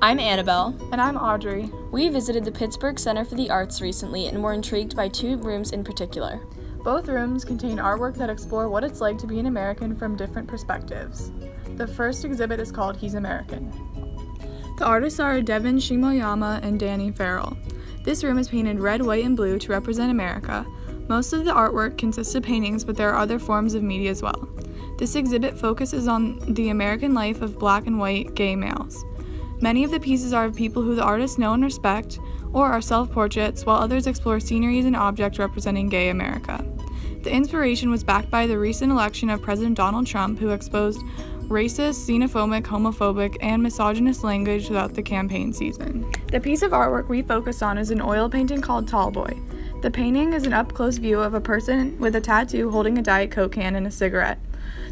I'm Annabelle. And I'm Audrey. We visited the Pittsburgh Center for the Arts recently and were intrigued by two rooms in particular. Both rooms contain artwork that explore what it's like to be an American from different perspectives. The first exhibit is called He's American. The artists are Devin Shimoyama and Danny Farrell. This room is painted red, white, and blue to represent America. Most of the artwork consists of paintings, but there are other forms of media as well. This exhibit focuses on the American life of black and white gay males. Many of the pieces are of people who the artists know and respect, or are self-portraits, while others explore sceneries and objects representing gay America. The inspiration was backed by the recent election of President Donald Trump, who exposed racist, xenophobic, homophobic, and misogynist language throughout the campaign season. The piece of artwork we focused on is an oil painting called Tall Boy. The painting is an up-close view of a person with a tattoo holding a Diet Coke can and a cigarette.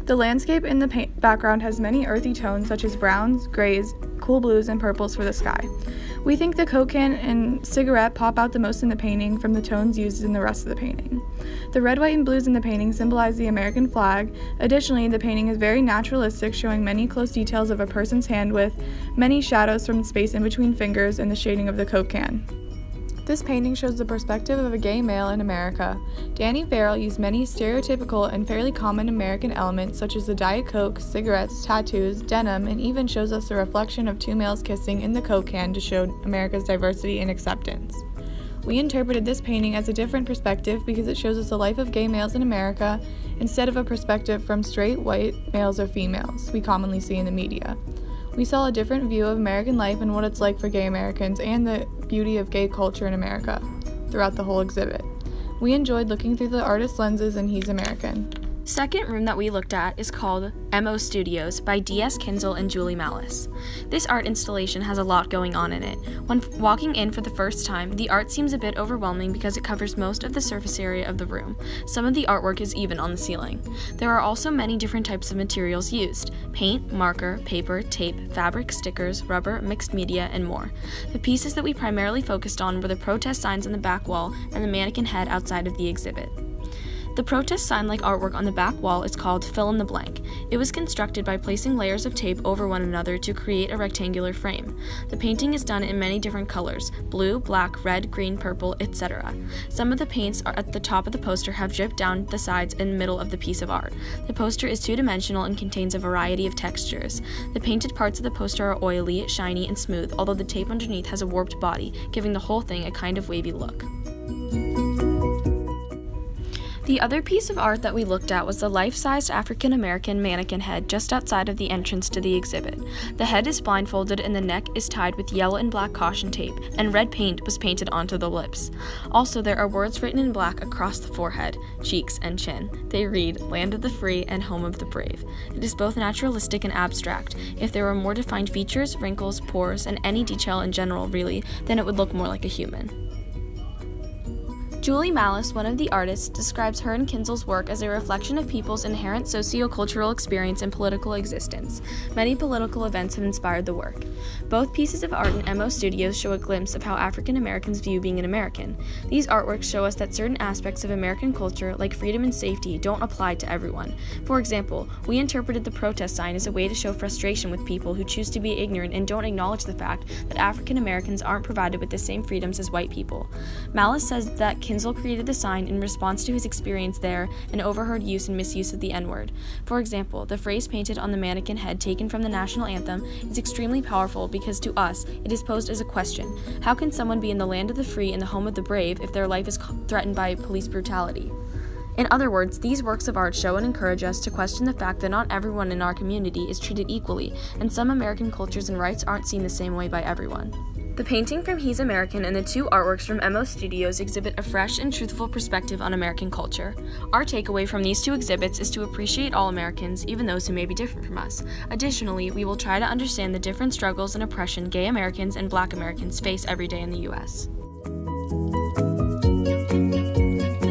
The landscape in the background has many earthy tones such as browns, grays, cool blues, and purples for the sky. We think the Coke can and cigarette pop out the most in the painting from the tones used in the rest of the painting. The red, white, and blues in the painting symbolize the American flag. Additionally, the painting is very naturalistic, showing many close details of a person's hand with many shadows from the space in between fingers and the shading of the Coke can. This painting shows the perspective of a gay male in America. Danny Farrell used many stereotypical and fairly common American elements such as the Diet Coke, cigarettes, tattoos, denim, and even shows us the reflection of two males kissing in the Coke can to show America's diversity and acceptance. We interpreted this painting as a different perspective because it shows us the life of gay males in America instead of a perspective from straight white males or females we commonly see in the media. We saw a different view of American life and what it's like for gay Americans and the beauty of gay culture in America throughout the whole exhibit. We enjoyed looking through the artist's lenses and He's American. Second room that we looked at is called MO Studios by D.S. Kinzel and Julie Malice. This art installation has a lot going on in it. When walking in for the first time, the art seems a bit overwhelming because it covers most of the surface area of the room. Some of the artwork is even on the ceiling. There are also many different types of materials used: paint, marker, paper, tape, fabric, stickers, rubber, mixed media, and more. The pieces that we primarily focused on were the protest signs on the back wall and the mannequin head outside of the exhibit. The protest sign-like artwork on the back wall is called Fill in the Blank. It was constructed by placing layers of tape over one another to create a rectangular frame. The painting is done in many different colors: blue, black, red, green, purple, etc. Some of the paints at the top of the poster have dripped down the sides and middle of the piece of art. The poster is two-dimensional and contains a variety of textures. The painted parts of the poster are oily, shiny, and smooth, although the tape underneath has a warped body, giving the whole thing a kind of wavy look. The other piece of art that we looked at was the life-sized African-American mannequin head just outside of the entrance to the exhibit. The head is blindfolded and the neck is tied with yellow and black caution tape, and red paint was painted onto the lips. Also, there are words written in black across the forehead, cheeks, and chin. They read, "Land of the Free and Home of the Brave." It is both naturalistic and abstract. If there were more defined features, wrinkles, pores, and any detail in general, really, then it would look more like a human. Julie Malice, one of the artists, describes her and Kinzel's work as a reflection of people's inherent socio-cultural experience and political existence. Many political events have inspired the work. Both pieces of art in MO Studios show a glimpse of how African Americans view being an American. These artworks show us that certain aspects of American culture, like freedom and safety, don't apply to everyone. For example, we interpreted the protest sign as a way to show frustration with people who choose to be ignorant and don't acknowledge the fact that African Americans aren't provided with the same freedoms as white people. Malice says that Kinzel created the sign in response to his experience there and overheard use and misuse of the N-word. For example, the phrase painted on the mannequin head taken from the national anthem is extremely powerful because to us, it is posed as a question. How can someone be in the land of the free and the home of the brave if their life is threatened by police brutality? In other words, these works of art show and encourage us to question the fact that not everyone in our community is treated equally, and some American cultures and rights aren't seen the same way by everyone. The painting from He's American and the two artworks from MO Studios exhibit a fresh and truthful perspective on American culture. Our takeaway from these two exhibits is to appreciate all Americans, even those who may be different from us. Additionally, we will try to understand the different struggles and oppression gay Americans and Black Americans face every day in the U.S.